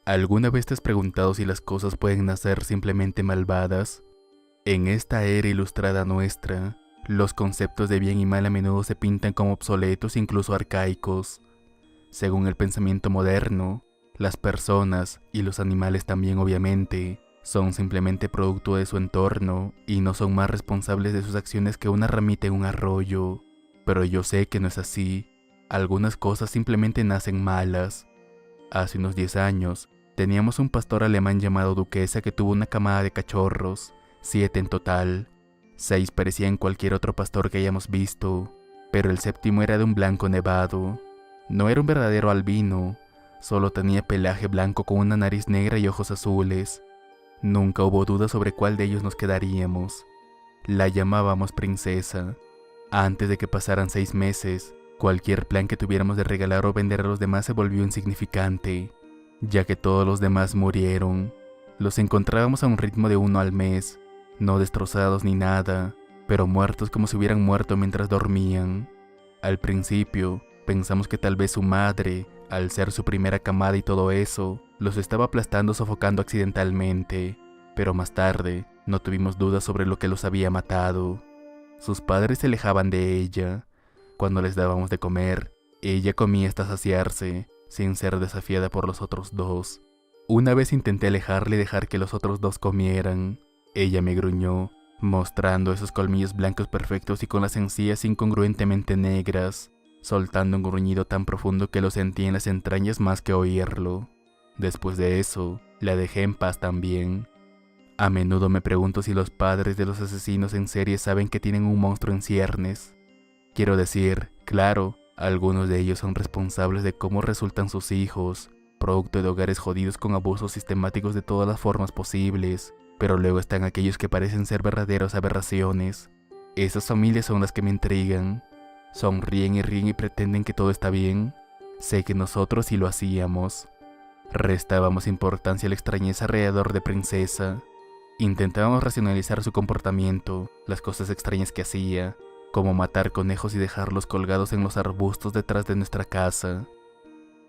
¿Alguna vez te has preguntado si las cosas pueden nacer simplemente malvadas? En esta era ilustrada nuestra, los conceptos de bien y mal a menudo se pintan como obsoletos e incluso arcaicos. Según el pensamiento moderno, las personas, y los animales también obviamente, son simplemente producto de su entorno y no son más responsables de sus acciones que una ramita en un arroyo. Pero yo sé que no es así. Algunas cosas simplemente nacen malas. Hace unos 10 años, teníamos un pastor alemán llamado Duquesa que tuvo una camada de cachorros, 7 en total. 6 parecían cualquier otro pastor que hayamos visto, pero el séptimo era de un blanco nevado. No era un verdadero albino, solo tenía pelaje blanco con una nariz negra y ojos azules. Nunca hubo duda sobre cuál de ellos nos quedaríamos. La llamábamos Princesa. Antes de que pasaran 6 meses, cualquier plan que tuviéramos de regalar o vender a los demás se volvió insignificante, ya que todos los demás murieron. Los encontrábamos a un ritmo de 1 al mes, no destrozados ni nada, pero muertos como si hubieran muerto mientras dormían. Al principio, pensamos que tal vez su madre, al ser su primera camada y todo eso, los estaba aplastando o sofocando accidentalmente, pero más tarde, no tuvimos dudas sobre lo que los había matado. Sus padres se alejaban de ella. Cuando les dábamos de comer, ella comía hasta saciarse, sin ser desafiada por los otros dos. Una vez intenté alejarle y dejar que los otros dos comieran. Ella me gruñó, mostrando esos colmillos blancos perfectos y con las encías incongruentemente negras, soltando un gruñido tan profundo que lo sentí en las entrañas más que oírlo. Después de eso, la dejé en paz también. A menudo me pregunto si los padres de los asesinos en serie saben que tienen un monstruo en ciernes. Quiero decir, claro, algunos de ellos son responsables de cómo resultan sus hijos, producto de hogares jodidos con abusos sistemáticos de todas las formas posibles, pero luego están aquellos que parecen ser verdaderas aberraciones. Esas familias son las que me intrigan. Sonríen y ríen y pretenden que todo está bien. Sé que nosotros sí lo hacíamos. Restábamos importancia a la extrañeza alrededor de Princesa. Intentábamos racionalizar su comportamiento, las cosas extrañas que hacía, como matar conejos y dejarlos colgados en los arbustos detrás de nuestra casa.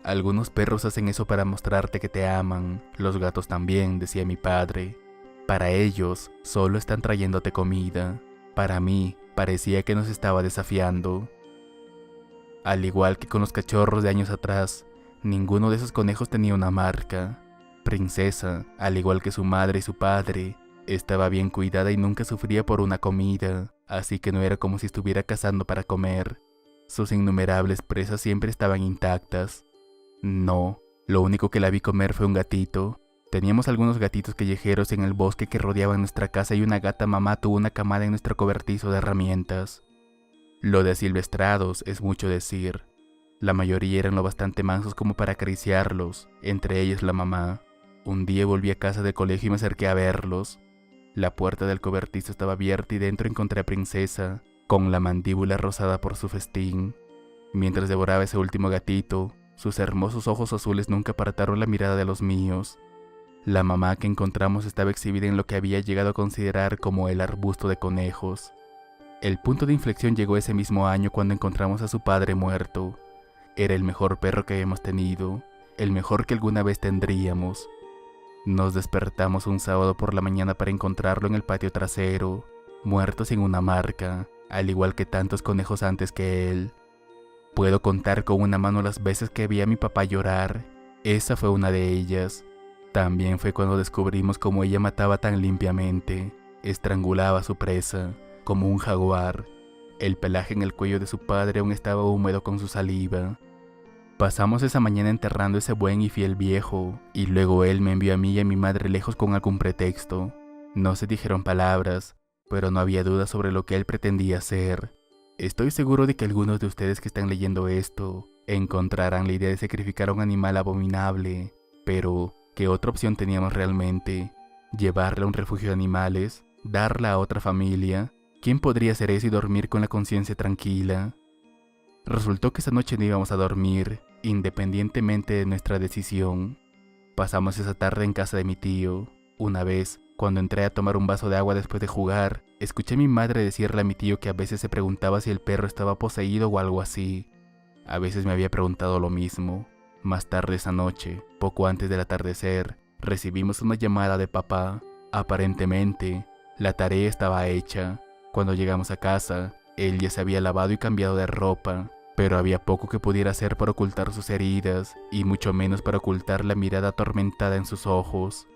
Algunos perros hacen eso para mostrarte que te aman, los gatos también, decía mi padre. Para ellos, solo están trayéndote comida. Para mí, parecía que nos estaba desafiando. Al igual que con los cachorros de años atrás, ninguno de esos conejos tenía una marca. Princesa, al igual que su madre y su padre, estaba bien cuidada y nunca sufría por una comida, así que no era como si estuviera cazando para comer. Sus innumerables presas siempre estaban intactas. No, lo único que la vi comer fue un gatito. Teníamos algunos gatitos callejeros en el bosque que rodeaban nuestra casa y una gata mamá tuvo una camada en nuestro cobertizo de herramientas. Lo de asilvestrados es mucho decir. La mayoría eran lo bastante mansos como para acariciarlos, entre ellos la mamá. Un día volví a casa del colegio y me acerqué a verlos. La puerta del cobertizo estaba abierta y dentro encontré a Princesa, con la mandíbula rosada por su festín. Mientras devoraba ese último gatito, sus hermosos ojos azules nunca apartaron la mirada de los míos. La mamá que encontramos estaba exhibida en lo que había llegado a considerar como el arbusto de conejos. El punto de inflexión llegó ese mismo año cuando encontramos a su padre muerto. Era el mejor perro que habíamos tenido, el mejor que alguna vez tendríamos. Nos despertamos un sábado por la mañana para encontrarlo en el patio trasero, muerto sin una marca, al igual que tantos conejos antes que él. Puedo contar con una mano las veces que vi a mi papá llorar. Esa fue una de ellas. También fue cuando descubrimos cómo ella mataba tan limpiamente. Estrangulaba a su presa, como un jaguar. El pelaje en el cuello de su padre aún estaba húmedo con su saliva. Pasamos esa mañana enterrando ese buen y fiel viejo, y luego él me envió a mí y a mi madre lejos con algún pretexto. No se dijeron palabras, pero no había duda sobre lo que él pretendía hacer. Estoy seguro de que algunos de ustedes que están leyendo esto encontrarán la idea de sacrificar a un animal abominable, pero ¿qué otra opción teníamos realmente? ¿Llevarla a un refugio de animales? ¿Darla a otra familia? ¿Quién podría hacer eso y dormir con la conciencia tranquila? Resultó que esa noche no íbamos a dormir, independientemente de nuestra decisión. Pasamos esa tarde en casa de mi tío. Una vez, cuando entré a tomar un vaso de agua después de jugar, escuché a mi madre decirle a mi tío que a veces se preguntaba si el perro estaba poseído o algo así. A veces me había preguntado lo mismo. Más tarde esa noche, poco antes del atardecer, recibimos una llamada de papá. Aparentemente, la tarea estaba hecha. Cuando llegamos a casa, él ya se había lavado y cambiado de ropa, pero había poco que pudiera hacer para ocultar sus heridas, y mucho menos para ocultar la mirada atormentada en sus ojos.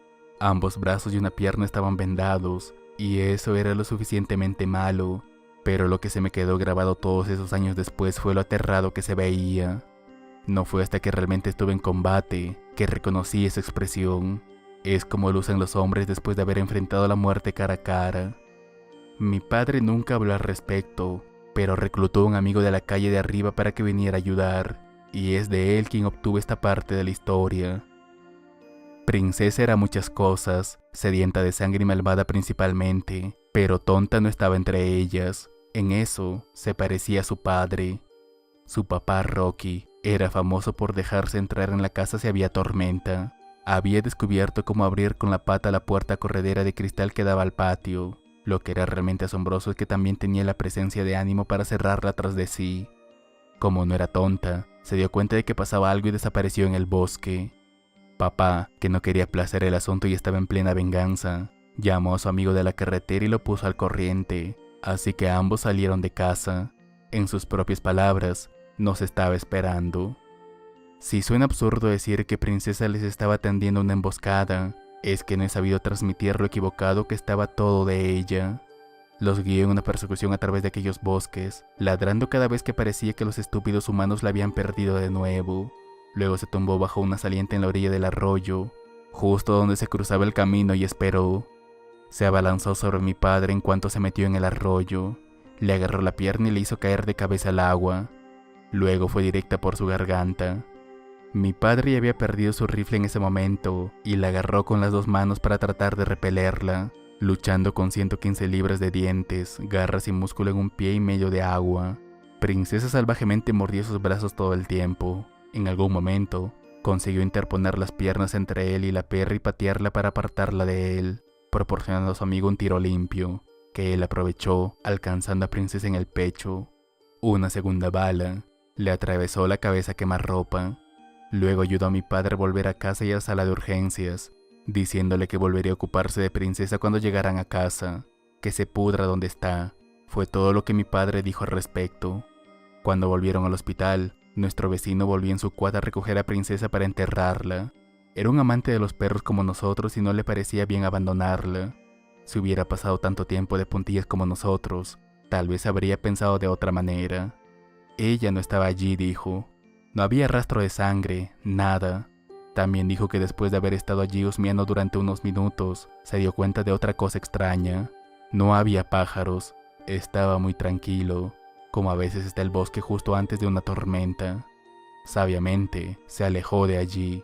Ambos brazos y una pierna estaban vendados, y eso era lo suficientemente malo, pero lo que se me quedó grabado todos esos años después fue lo aterrado que se veía. No fue hasta que realmente estuve en combate que reconocí esa expresión. Es como lo usan los hombres después de haber enfrentado la muerte cara a cara. Mi padre nunca habló al respecto, pero reclutó a un amigo de la calle de arriba para que viniera a ayudar, y es de él quien obtuve esta parte de la historia. Princesa era muchas cosas, sedienta de sangre y malvada principalmente, pero tonta no estaba entre ellas. En eso se parecía a su padre. Su papá Rocky era famoso por dejarse entrar en la casa si había tormenta. Había descubierto cómo abrir con la pata la puerta corredera de cristal que daba al patio. Lo que era realmente asombroso es que también tenía la presencia de ánimo para cerrarla tras de sí. Como no era tonta, se dio cuenta de que pasaba algo y desapareció en el bosque. Papá, que no quería aplazar el asunto y estaba en plena venganza, llamó a su amigo de la carretera y lo puso al corriente, así que ambos salieron de casa. En sus propias palabras, nos estaba esperando. Si suena absurdo decir que Princesa les estaba tendiendo una emboscada, es que no he sabido transmitir lo equivocado que estaba todo de ella. Los guió en una persecución a través de aquellos bosques, ladrando cada vez que parecía que los estúpidos humanos la habían perdido de nuevo. Luego se tumbó bajo una saliente en la orilla del arroyo, justo donde se cruzaba el camino, y esperó. Se abalanzó sobre mi padre en cuanto se metió en el arroyo. Le agarró la pierna y le hizo caer de cabeza al agua. Luego fue directa por su garganta. Mi padre ya había perdido su rifle en ese momento y la agarró con las dos manos para tratar de repelerla, luchando con 115 libras de dientes, garras y músculo en un pie y medio de agua. Princesa salvajemente mordió sus brazos todo el tiempo. En algún momento, consiguió interponer las piernas entre él y la perra y patearla para apartarla de él, proporcionando a su amigo un tiro limpio, que él aprovechó, alcanzando a Princesa en el pecho. Una segunda bala le atravesó la cabeza a quemarropa. Luego ayudó a mi padre a volver a casa y a la sala de urgencias, diciéndole que volvería a ocuparse de Princesa cuando llegaran a casa, que se pudra donde está. Fue todo lo que mi padre dijo al respecto. Cuando volvieron al hospital, nuestro vecino volvió en su quad a recoger a Princesa para enterrarla. Era un amante de los perros como nosotros y no le parecía bien abandonarla. Si hubiera pasado tanto tiempo de puntillas como nosotros, tal vez habría pensado de otra manera. Ella no estaba allí, dijo. No había rastro de sangre, nada. También dijo que después de haber estado allí husmeando durante unos minutos, se dio cuenta de otra cosa extraña. No había pájaros, estaba muy tranquilo, como a veces está el bosque justo antes de una tormenta. Sabiamente, se alejó de allí.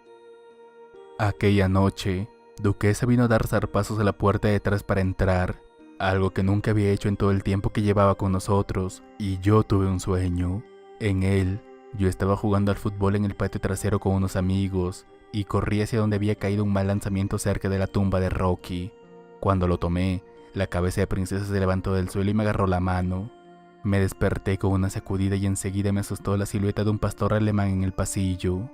Aquella noche, Duquesa vino a dar zarpazos a la puerta de atrás para entrar, algo que nunca había hecho en todo el tiempo que llevaba con nosotros, y yo tuve un sueño. En él, yo estaba jugando al fútbol en el patio trasero con unos amigos, y corrí hacia donde había caído un mal lanzamiento cerca de la tumba de Rocky. Cuando lo tomé, la cabeza de Princesa se levantó del suelo y me agarró la mano. Me desperté con una sacudida y enseguida me asustó la silueta de un pastor alemán en el pasillo.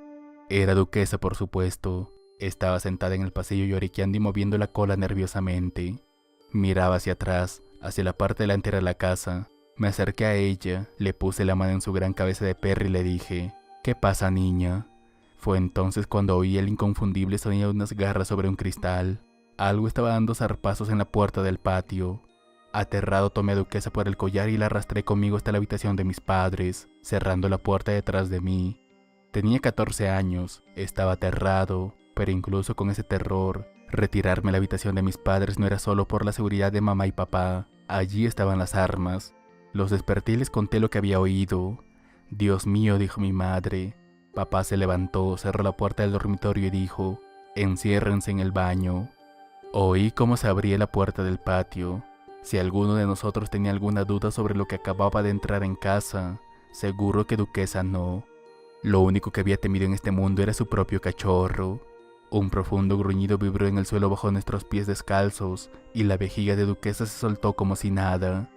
Era Duquesa, por supuesto. Estaba sentada en el pasillo lloriqueando y moviendo la cola nerviosamente. Miraba hacia atrás, hacia la parte delantera de la casa. Me acerqué a ella, le puse la mano en su gran cabeza de perro y le dije: «¿Qué pasa, niña?». Fue entonces cuando oí el inconfundible sonido de unas garras sobre un cristal. Algo estaba dando zarpazos en la puerta del patio. Aterrado tomé a Duquesa por el collar y la arrastré conmigo hasta la habitación de mis padres, cerrando la puerta detrás de mí. Tenía 14 años, estaba aterrado, pero incluso con ese terror, retirarme a la habitación de mis padres no era solo por la seguridad de mamá y papá. Allí estaban las armas. Los desperté y les conté lo que había oído. «Dios mío», dijo mi madre. Papá se levantó, cerró la puerta del dormitorio y dijo: «Enciérrense en el baño». Oí cómo se abría la puerta del patio. Si alguno de nosotros tenía alguna duda sobre lo que acababa de entrar en casa, seguro que Duquesa no. Lo único que había temido en este mundo era su propio cachorro. Un profundo gruñido vibró en el suelo bajo nuestros pies descalzos y la vejiga de Duquesa se soltó como si nada.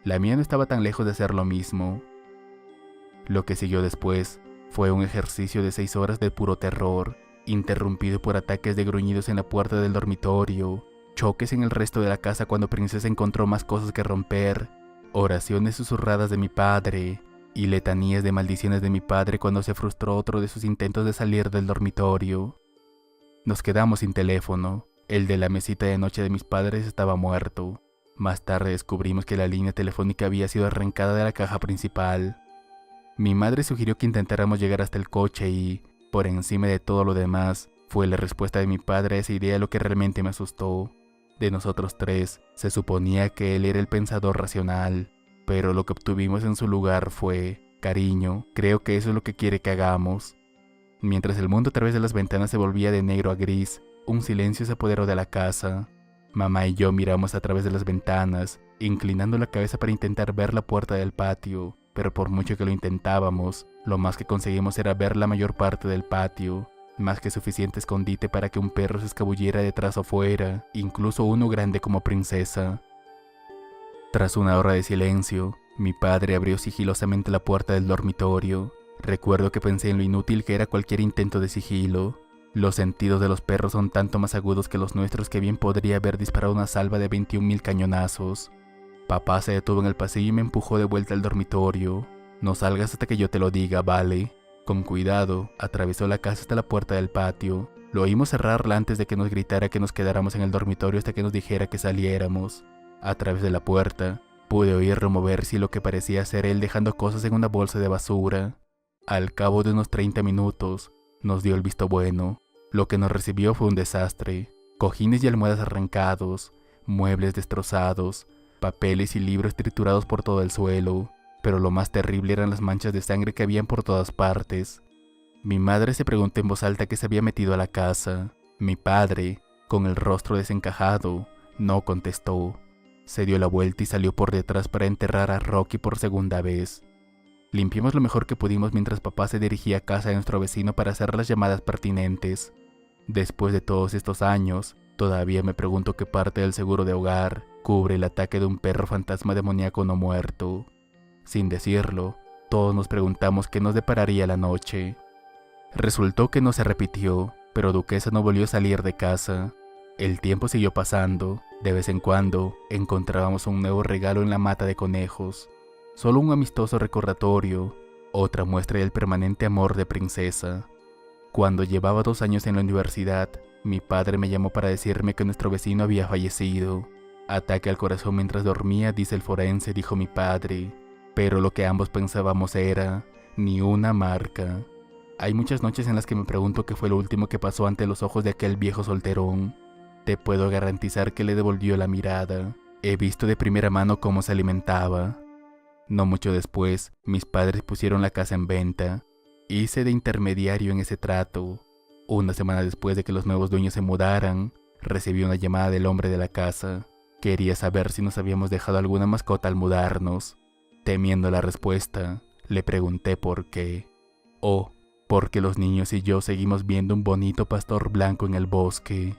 La mía no estaba tan lejos de hacer lo mismo. Lo que siguió después Fue un ejercicio de 6 horas de puro terror, interrumpido por ataques de gruñidos en la puerta del dormitorio, choques en el resto de la casa cuando Princesa encontró más cosas que romper, oraciones susurradas de mi padre y letanías de maldiciones de mi padre cuando se frustró otro de sus intentos de salir del dormitorio. Nos quedamos sin teléfono. El de la mesita de noche de mis padres estaba muerto. Más tarde descubrimos que la línea telefónica había sido arrancada de la caja principal. Mi madre sugirió que intentáramos llegar hasta el coche y, por encima de todo lo demás, fue la respuesta de mi padre a esa idea lo que realmente me asustó. De nosotros tres, se suponía que él era el pensador racional, pero lo que obtuvimos en su lugar fue: cariño, creo que eso es lo que quiere que hagamos. Mientras el mundo a través de las ventanas se volvía de negro a gris, un silencio se apoderó de la casa. Mamá y yo miramos a través de las ventanas, inclinando la cabeza para intentar ver la puerta del patio, pero por mucho que lo intentábamos, lo más que conseguimos era ver la mayor parte del patio, más que suficiente escondite para que un perro se escabullera detrás o fuera, incluso uno grande como Princesa. Tras una hora de silencio, mi padre abrió sigilosamente la puerta del dormitorio. Recuerdo que pensé en lo inútil que era cualquier intento de sigilo. Los sentidos de los perros son tanto más agudos que los nuestros que bien podría haber disparado una salva de 21.000 cañonazos. Papá se detuvo en el pasillo y me empujó de vuelta al dormitorio. No salgas hasta que yo te lo diga, ¿vale? Con cuidado, atravesó la casa hasta la puerta del patio. Lo oímos cerrarla antes de que nos gritara que nos quedáramos en el dormitorio hasta que nos dijera que saliéramos. A través de la puerta, pude oírlo moverse y lo que parecía ser él dejando cosas en una bolsa de basura. Al cabo de unos 30 minutos, nos dio el visto bueno. Lo que nos recibió fue un desastre. Cojines y almohadas arrancados, muebles destrozados, papeles y libros triturados por todo el suelo. Pero lo más terrible eran las manchas de sangre que habían por todas partes. Mi madre se preguntó en voz alta qué se había metido a la casa. Mi padre, con el rostro desencajado, no contestó. Se dio la vuelta y salió por detrás para enterrar a Rocky por segunda vez. Limpiamos lo mejor que pudimos mientras papá se dirigía a casa de nuestro vecino para hacer las llamadas pertinentes. Después de todos estos años, todavía me pregunto qué parte del seguro de hogar cubre el ataque de un perro fantasma demoníaco no muerto. Sin decirlo, todos nos preguntamos qué nos depararía la noche. Resultó que no se repitió, pero Duquesa no volvió a salir de casa. El tiempo siguió pasando. De vez en cuando, encontrábamos un nuevo regalo en la mata de conejos. Solo un amistoso recordatorio, otra muestra del permanente amor de Princesa. Cuando llevaba 2 años en la universidad, mi padre me llamó para decirme que nuestro vecino había fallecido. Ataque al corazón mientras dormía, dice el forense, dijo mi padre. Pero lo que ambos pensábamos era, ni una marca. Hay muchas noches en las que me pregunto qué fue lo último que pasó ante los ojos de aquel viejo solterón. Te puedo garantizar que le devolvió la mirada. He visto de primera mano cómo se alimentaba. No mucho después, mis padres pusieron la casa en venta. Hice de intermediario en ese trato. Una semana después de que los nuevos dueños se mudaran, recibí una llamada del hombre de la casa. Quería saber si nos habíamos dejado alguna mascota al mudarnos. Temiendo la respuesta, le pregunté por qué. Oh, porque los niños y yo seguimos viendo un bonito pastor blanco en el bosque.